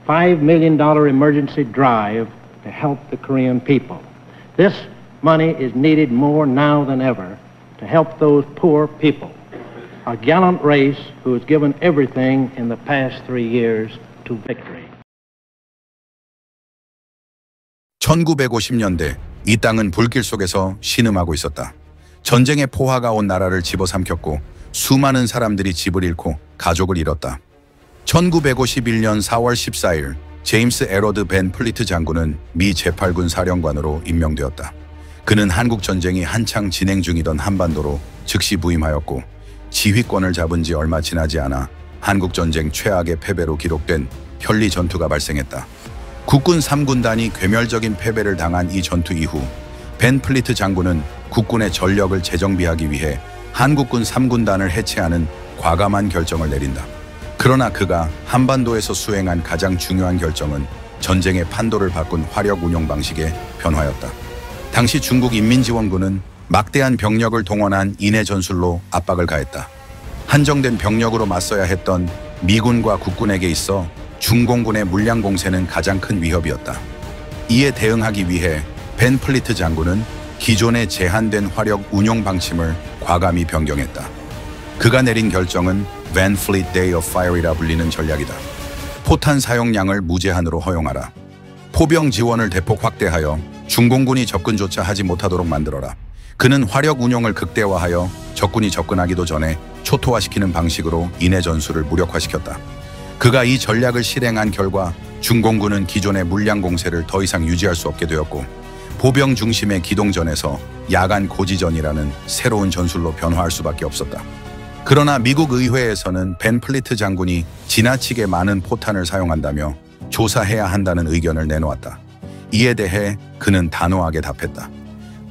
$5 million emergency drive to help the Korean people. This money is needed more now than ever to help those poor people, a gallant race who has given everything in the past 3 years to victory. 1950년대 이 땅은 불길 속에서 신음하고 있었다. 전쟁의 포화가 온 나라를 집어삼켰고 수많은 사람들이 집을 잃고 가족을 잃었다. 1951년 4월 14일 제임스 에러드 벤 플리트 장군은 미 제8군 사령관으로 임명되었다. 그는 한국 전쟁이 한창 진행 중이던 한반도로 즉시 부임하였고 지휘권을 잡은 지 얼마 지나지 않아 한국 전쟁 최악의 패배로 기록된 현리 전투가 발생했다. 국군 3군단이 괴멸적인 패배를 당한 이 전투 이후 벤 플리트 장군은 국군의 전력을 재정비하기 위해 한국군 3군단을 해체하는 과감한 결정을 내린다. 그러나 그가 한반도에서 수행한 가장 중요한 결정은 전쟁의 판도를 바꾼 화력 운용 방식의 변화였다. 당시 중국 인민지원군은 막대한 병력을 동원한 인해 전술로 압박을 가했다. 한정된 병력으로 맞서야 했던 미군과 국군에게 있어 중공군의 물량 공세는 가장 큰 위협이었다. 이에 대응하기 위해 벤 플리트 장군은 기존의 제한된 화력 운용 방침을 과감히 변경했다. 그가 내린 결정은 Van Fleet Day of Fire이라 불리는 전략이다. 포탄 사용량을 무제한으로 허용하라. 포병 지원을 대폭 확대하여 중공군이 접근조차 하지 못하도록 만들어라. 그는 화력 운용을 극대화하여 적군이 접근하기도 전에 초토화시키는 방식으로 인해 전술을 무력화시켰다. 그가 이 전략을 실행한 결과 중공군은 기존의 물량 공세를 더 이상 유지할 수 없게 되었고 보병 중심의 기동전에서 야간 고지전이라는 새로운 전술로 변화할 수밖에 없었다. 그러나 미국 의회에서는 벤 플리트 장군이 지나치게 많은 포탄을 사용한다며 조사해야 한다는 의견을 내놓았다. 이에 대해 그는 단호하게 답했다.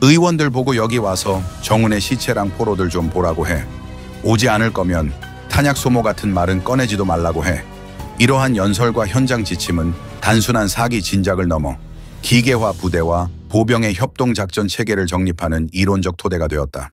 의원들 보고 여기 와서 정훈의 시체랑 포로들 좀 보라고 해. 오지 않을 거면 탄약 소모 같은 말은 꺼내지도 말라고 해. 이러한 연설과 현장 지침은 단순한 사기 진작을 넘어 기계화 부대와 보병의 협동작전 체계를 정립하는 이론적 토대가 되었다.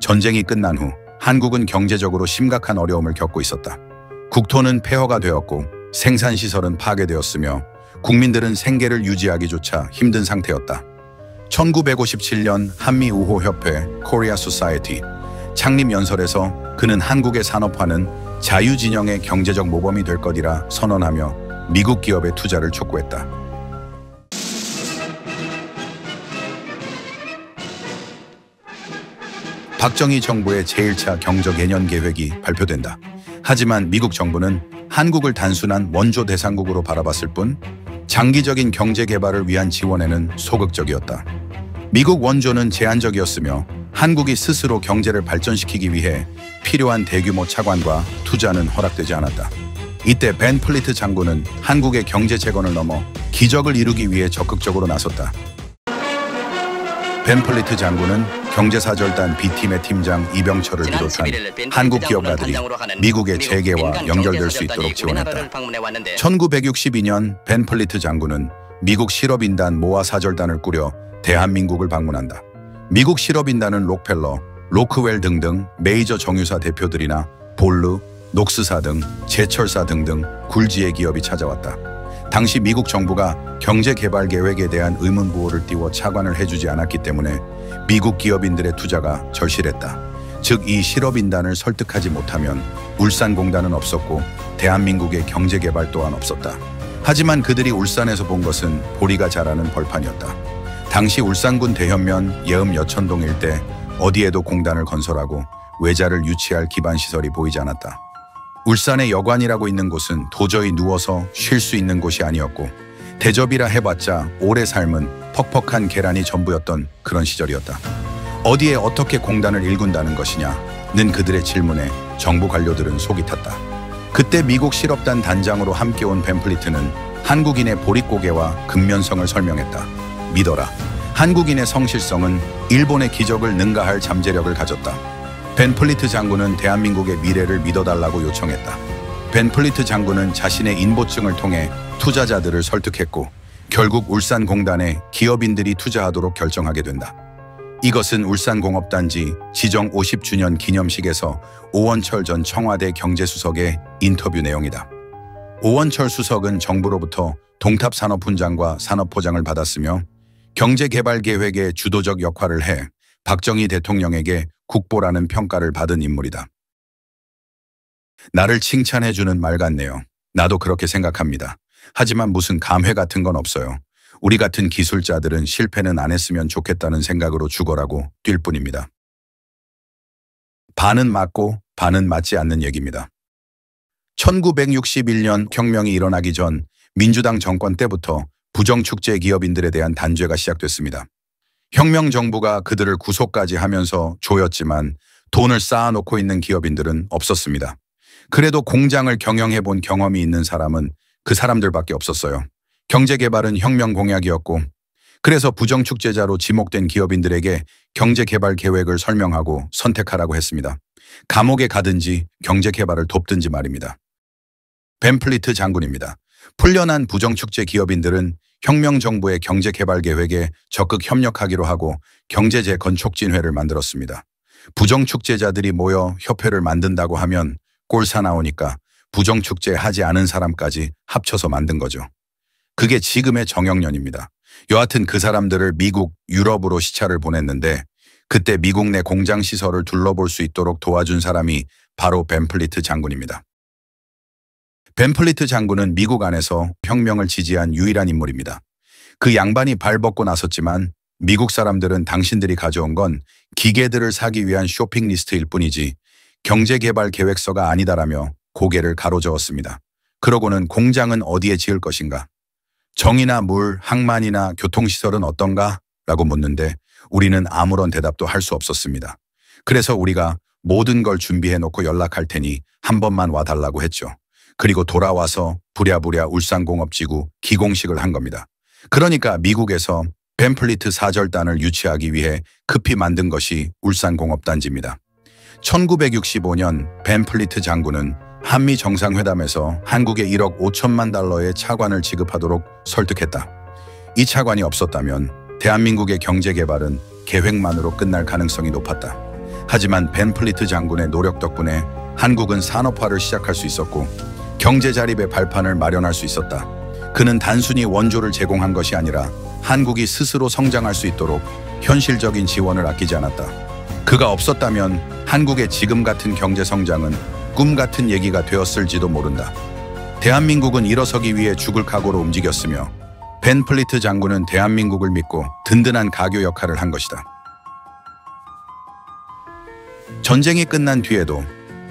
전쟁이 끝난 후 한국은 경제적으로 심각한 어려움을 겪고 있었다. 국토는 폐허가 되었고 생산시설은 파괴되었으며 국민들은 생계를 유지하기조차 힘든 상태였다. 1957년 한미우호협회 코리아 소사이티 창립 연설에서 그는 한국의 산업화는 자유진영의 경제적 모범이 될 것이라 선언하며 미국 기업의 투자를 촉구했다. 박정희 정부의 제1차 경제개년 계획이 발표된다. 하지만 미국 정부는 한국을 단순한 원조 대상국으로 바라봤을 뿐 장기적인 경제 개발을 위한 지원에는 소극적이었다. 미국 원조는 제한적이었으며 한국이 스스로 경제를 발전시키기 위해 필요한 대규모 차관과 투자는 허락되지 않았다. 이때 벤 플리트 장군은 한국의 경제 재건을 넘어 기적을 이루기 위해 적극적으로 나섰다. 벤 플리트 장군은 경제사절단 B팀의 팀장 이병철을 비롯한 한국 기업가들이 미국의 재계와 연결될 수 있도록 지원했다. 1962년 벤 플리트 장군은 미국 실업인단 모아 사절단을 꾸려 대한민국을 방문한다. 미국 실업인단은 록펠러, 로크웰 등등 메이저 정유사 대표들이나 볼루, 녹스사 등 제철사 등등 굴지의 기업이 찾아왔다. 당시 미국 정부가 경제개발 계획에 대한 의문부호를 띄워 차관을 해주지 않았기 때문에 미국 기업인들의 투자가 절실했다. 즉 이 실업인단을 설득하지 못하면 울산공단은 없었고 대한민국의 경제개발 또한 없었다. 하지만 그들이 울산에서 본 것은 보리가 자라는 벌판이었다. 당시 울산군 대현면 예음 여천동 일대 어디에도 공단을 건설하고 외자를 유치할 기반시설이 보이지 않았다. 울산의 여관이라고 있는 곳은 도저히 누워서 쉴 수 있는 곳이 아니었고 대접이라 해봤자 오래 삶은 퍽퍽한 계란이 전부였던 그런 시절이었다. 어디에 어떻게 공단을 일군다는 것이냐는 그들의 질문에 정부 관료들은 속이 탔다. 그때 미국 실업단 단장으로 함께 온 벤 플리트는 한국인의 보릿고개와 근면성을 설명했다. 믿어라. 한국인의 성실성은 일본의 기적을 능가할 잠재력을 가졌다. 벤 플리트 장군은 대한민국의 미래를 믿어달라고 요청했다. 벤 플리트 장군은 자신의 인보증을 통해 투자자들을 설득했고 결국 울산공단에 기업인들이 투자하도록 결정하게 된다. 이것은 울산공업단지 지정 50주년 기념식에서 오원철 전 청와대 경제수석의 인터뷰 내용이다. 오원철 수석은 정부로부터 동탑산업훈장과 산업포장을 받았으며 경제개발계획의 주도적 역할을 해 박정희 대통령에게 국보라는 평가를 받은 인물이다. 나를 칭찬해주는 말 같네요. 나도 그렇게 생각합니다. 하지만 무슨 감회 같은 건 없어요. 우리 같은 기술자들은 실패는 안 했으면 좋겠다는 생각으로 죽어라고 뛸 뿐입니다. 반은 맞고 반은 맞지 않는 얘기입니다. 1961년 혁명이 일어나기 전 민주당 정권 때부터 부정축제 기업인들에 대한 단죄가 시작됐습니다. 혁명 정부가 그들을 구속까지 하면서 조였지만 돈을 쌓아놓고 있는 기업인들은 없었습니다. 그래도 공장을 경영해 본 경험이 있는 사람은 그 사람들밖에 없었어요. 경제개발은 혁명 공약이었고 그래서 부정축제자로 지목된 기업인들에게 경제개발 계획을 설명하고 선택하라고 했습니다. 감옥에 가든지 경제개발을 돕든지 말입니다. 벤플리트 장군입니다. 풀려난 부정축제 기업인들은 혁명정부의 경제개발 계획에 적극 협력하기로 하고 경제재건 촉진회를 만들었습니다. 부정축제자들이 모여 협회를 만든다고 하면 꼴사 나오니까 부정축제 하지 않은 사람까지 합쳐서 만든 거죠. 그게 지금의 정영련입니다. 여하튼 그 사람들을 미국, 유럽으로 시차를 보냈는데 그때 미국 내 공장 시설을 둘러볼 수 있도록 도와준 사람이 바로 벤플리트 장군입니다. 벤플리트 장군은 미국 안에서 혁명을 지지한 유일한 인물입니다. 그 양반이 발벗고 나섰지만 미국 사람들은 당신들이 가져온 건 기계들을 사기 위한 쇼핑 리스트일 뿐이지 경제개발 계획서가 아니다라며 고개를 가로저었습니다. 그러고는 공장은 어디에 지을 것인가? 정이나 물, 항만이나 교통시설은 어떤가? 라고 묻는데 우리는 아무런 대답도 할 수 없었습니다. 그래서 우리가 모든 걸 준비해놓고 연락할 테니 한 번만 와달라고 했죠. 그리고 돌아와서 부랴부랴 울산공업지구 기공식을 한 겁니다. 그러니까 미국에서 벤플리트 사절단을 유치하기 위해 급히 만든 것이 울산공업단지입니다. 1965년 벤플리트 장군은 한미 정상회담에서 한국에 1억 5천만 달러의 차관을 지급하도록 설득했다. 이 차관이 없었다면 대한민국의 경제개발은 계획만으로 끝날 가능성이 높았다. 하지만 벤플리트 장군의 노력 덕분에 한국은 산업화를 시작할 수 있었고 경제 자립의 발판을 마련할 수 있었다. 그는 단순히 원조를 제공한 것이 아니라 한국이 스스로 성장할 수 있도록 현실적인 지원을 아끼지 않았다. 그가 없었다면 한국의 지금 같은 경제 성장은 꿈 같은 얘기가 되었을지도 모른다. 대한민국은 일어서기 위해 죽을 각오로 움직였으며 벤플리트 장군은 대한민국을 믿고 든든한 가교 역할을 한 것이다. 전쟁이 끝난 뒤에도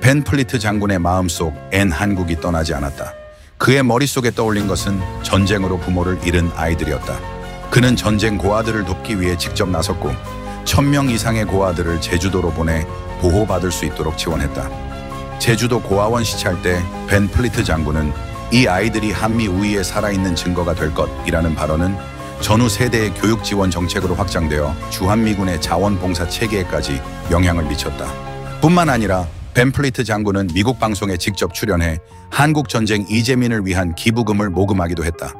벤플리트 장군의 마음속 앤 한국이 떠나지 않았다. 그의 머릿속에 떠올린 것은 전쟁으로 부모를 잃은 아이들이었다. 그는 전쟁 고아들을 돕기 위해 직접 나섰고 1000명 이상의 고아들을 제주도로 보내 보호받을 수 있도록 지원했다. 제주도 고아원 시찰 때 벤플리트 장군은 이 아이들이 한미 우위에 살아있는 증거가 될 것이라는 발언은 전후 세대의 교육 지원 정책으로 확장되어 주한미군의 자원봉사 체계에까지 영향을 미쳤다. 뿐만 아니라 벤플리트 장군은 미국 방송에 직접 출연해 한국전쟁 이재민을 위한 기부금을 모금하기도 했다.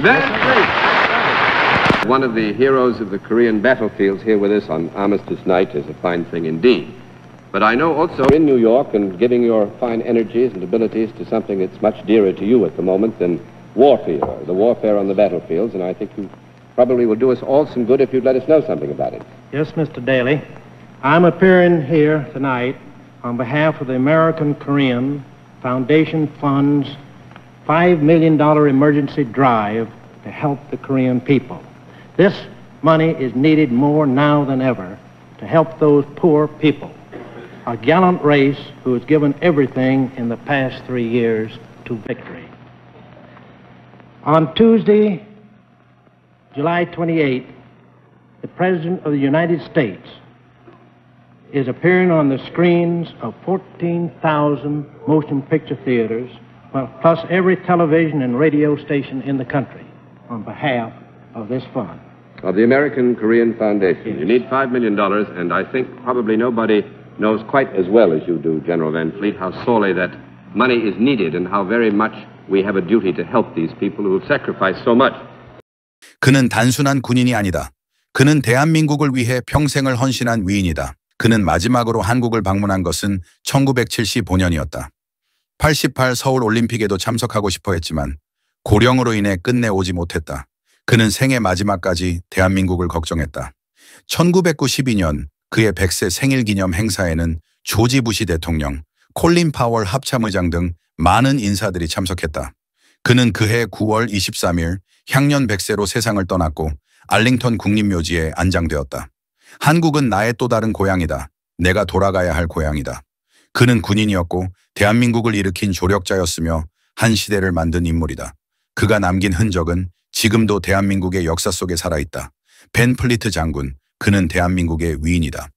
That's great. One of the heroes of the Korean battlefields here with us on Armistice Night is a fine thing indeed. But I know also in New York and giving your fine energies and abilities to something that's much dearer to you at the moment than warfare, the warfare on the battlefields, and I think you probably will do us all some good if you'd let us know something about it. Yes, Mr. Daly. I'm appearing here tonight on behalf of the American Korean Foundation Fund's $5 million emergency drive to help the Korean people. This money is needed more now than ever to help those poor people, a gallant race who has given everything in the past 3 years to victory. On Tuesday, July 28th, the President of the United States is appearing on the screens of 14,000 motion picture theaters, plus every television and radio station in the country on behalf of this fund. Of the American Korean Foundation. Yes. You need $5 million, and I think probably nobody knows quite as well as you do, General Van Fleet, how sorely that money is needed and how very much we have a duty to help these people who have sacrificed so much. 그는 단순한 군인이 아니다. 그는 대한민국을 위해 평생을 헌신한 위인이다. 그는 마지막으로 한국을 방문한 것은 1975년이었다. 88 서울 올림픽에도 참석하고 싶어 했지만 고령으로 인해 끝내 오지 못했다. 그는 생애 마지막까지 대한민국을 걱정했다. 1992년 그의 100세 생일 기념 행사에는 조지 부시 대통령, 콜린 파월 합참의장 등 많은 인사들이 참석했다. 그는 그해 9월 23일 향년 100세로 세상을 떠났고 알링턴 국립묘지에 안장되었다. 한국은 나의 또 다른 고향이다. 내가 돌아가야 할 고향이다. 그는 군인이었고 대한민국을 일으킨 조력자였으며 한 시대를 만든 인물이다. 그가 남긴 흔적은 지금도 대한민국의 역사 속에 살아있다. 벤 플리트 장군, 그는 대한민국의 위인이다.